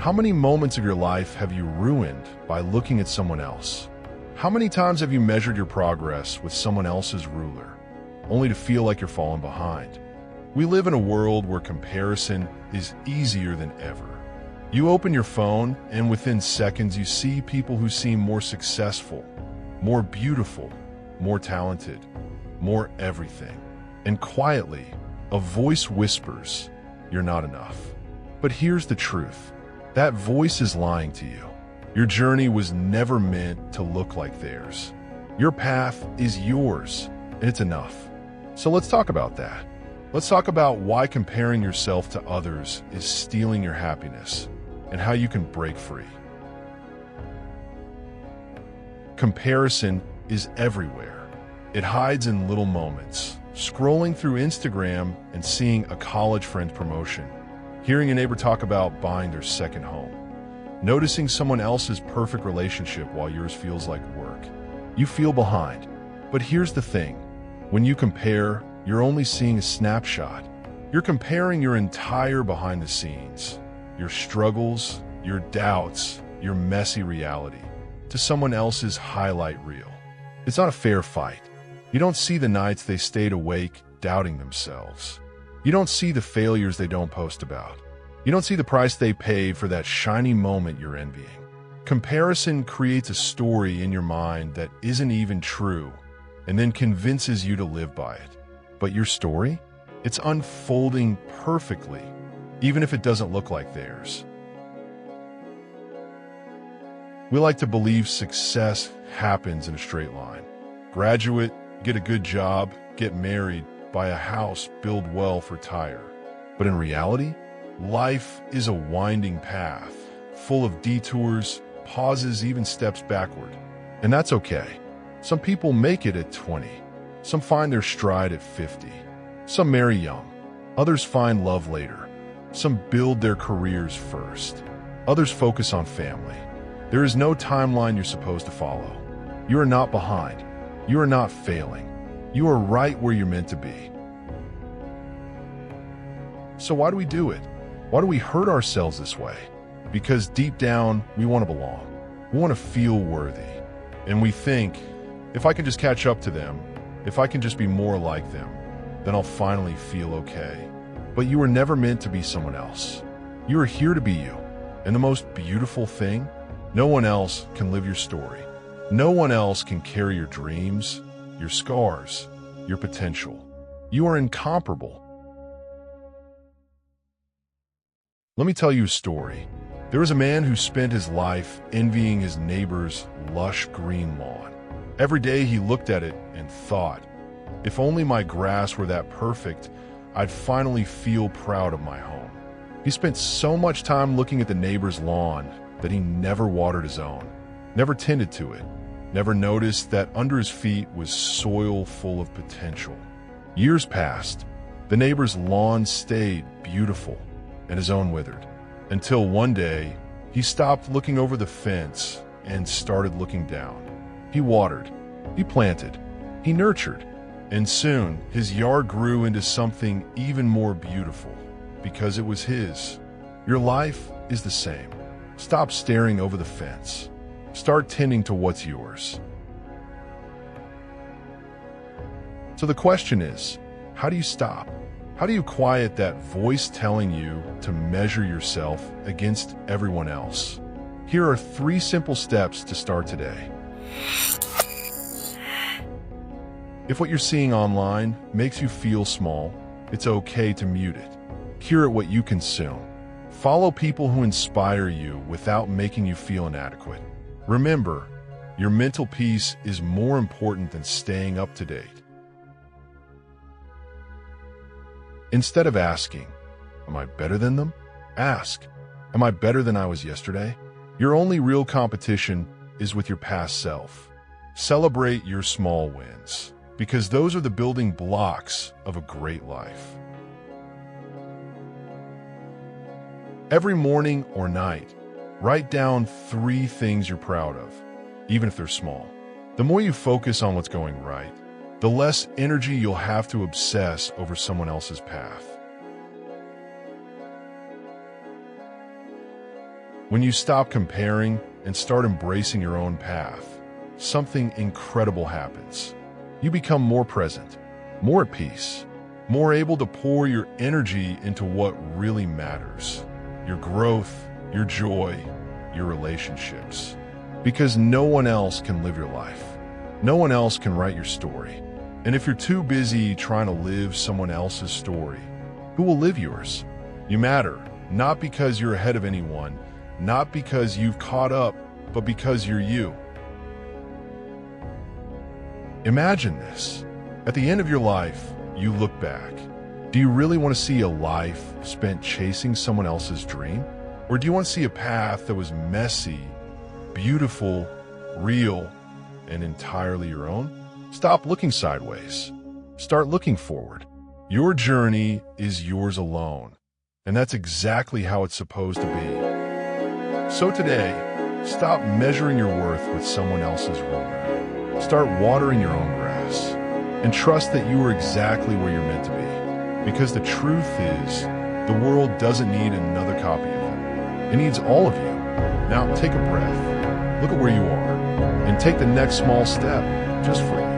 How many moments of your life have you ruined by looking at someone else? How many times have you measured your progress with someone else's ruler, only to feel like you're falling behind? We live in a world where comparison is easier than ever. You open your phone, and within seconds you see people who seem more successful, more beautiful, more talented, more everything. And quietly, a voice whispers, "You're not enough." But here's the truth. That voice is lying to you. Your journey was never meant to look like theirs. Your path is yours, and it's enough. So let's talk about that. Let's talk about why comparing yourself to others is stealing your happiness and how you can break free. Comparison is everywhere. It hides in little moments. Scrolling through Instagram and seeing a college friend's promotion, hearing a neighbor talk about buying their second home, noticing someone else's perfect relationship while yours feels like work. You feel behind. But here's the thing. When you compare, you're only seeing a snapshot. You're comparing your entire behind the scenes, your struggles, your doubts, your messy reality, to someone else's highlight reel. It's not a fair fight. You don't see the nights they stayed awake, doubting themselves. You don't see the failures they don't post about. You don't see the price they paid for that shiny moment you're envying. Comparison creates a story in your mind that isn't even true, and then convinces you to live by it. But your story? It's unfolding perfectly, even if it doesn't look like theirs. We like to believe success happens in a straight line. Graduate, get a good job, get married, buy a house, build wealth, retire. But in reality, life is a winding path, full of detours, pauses, even steps backward. And that's okay. Some people make it at 20. Some find their stride at 50. Some marry young. Others find love later. Some build their careers first. Others focus on family. There is no timeline you're supposed to follow. You are not behind. You are not failing. You are right where you're meant to be. So why do we do it? Why do we hurt ourselves this way? Because deep down, we want to belong. We want to feel worthy. And we think, if I can just catch up to them, if I can just be more like them, then I'll finally feel okay. But you were never meant to be someone else. You are here to be you. And the most beautiful thing, no one else can live your story. No one else can carry your dreams, your scars, your potential. You are incomparable. Let me tell you a story. There was a man who spent his life envying his neighbor's lush green lawn. Every day he looked at it and thought, if only my grass were that perfect, I'd finally feel proud of my home. He spent so much time looking at the neighbor's lawn that he never watered his own, never tended to it, never noticed that under his feet was soil full of potential. Years passed. The neighbor's lawn stayed beautiful, and his own withered, until one day he stopped looking over the fence and started looking down. He watered, he planted, he nurtured, and soon his yard grew into something even more beautiful because it was his. Your life is the same. Stop staring over the fence. Start tending to what's yours. So the question is, how do you stop? How do you quiet that voice telling you to measure yourself against everyone else? Here are 3 simple steps to start today. If what you're seeing online makes you feel small, it's okay to mute it. Curate what you consume. Follow people who inspire you without making you feel inadequate. Remember, your mental peace is more important than staying up to date. Instead of asking, am I better than them? Ask, am I better than I was yesterday? Your only real competition is with your past self. Celebrate your small wins, because those are the building blocks of a great life. Every morning or night, write down 3 things you're proud of, even if they're small. The more you focus on what's going right, the less energy you'll have to obsess over someone else's path. When you stop comparing and start embracing your own path, something incredible happens. You become more present, more at peace, more able to pour your energy into what really matters. Your growth, your joy, your relationships. Because no one else can live your life. No one else can write your story. And if you're too busy trying to live someone else's story, who will live yours? You matter, not because you're ahead of anyone, not because you've caught up, but because you're you. Imagine this. At the end of your life, you look back. Do you really want to see a life spent chasing someone else's dream? Or do you want to see a path that was messy, beautiful, real, and entirely your own? Stop looking sideways. Start looking forward. Your journey is yours alone, and that's exactly how it's supposed to be. So today, stop measuring your worth with someone else's ruler. Start watering your own grass, and trust that you are exactly where you're meant to be. Because the truth is, the world doesn't need another copy of you. It needs all of you. Now take a breath, look at where you are, and take the next small step just for you.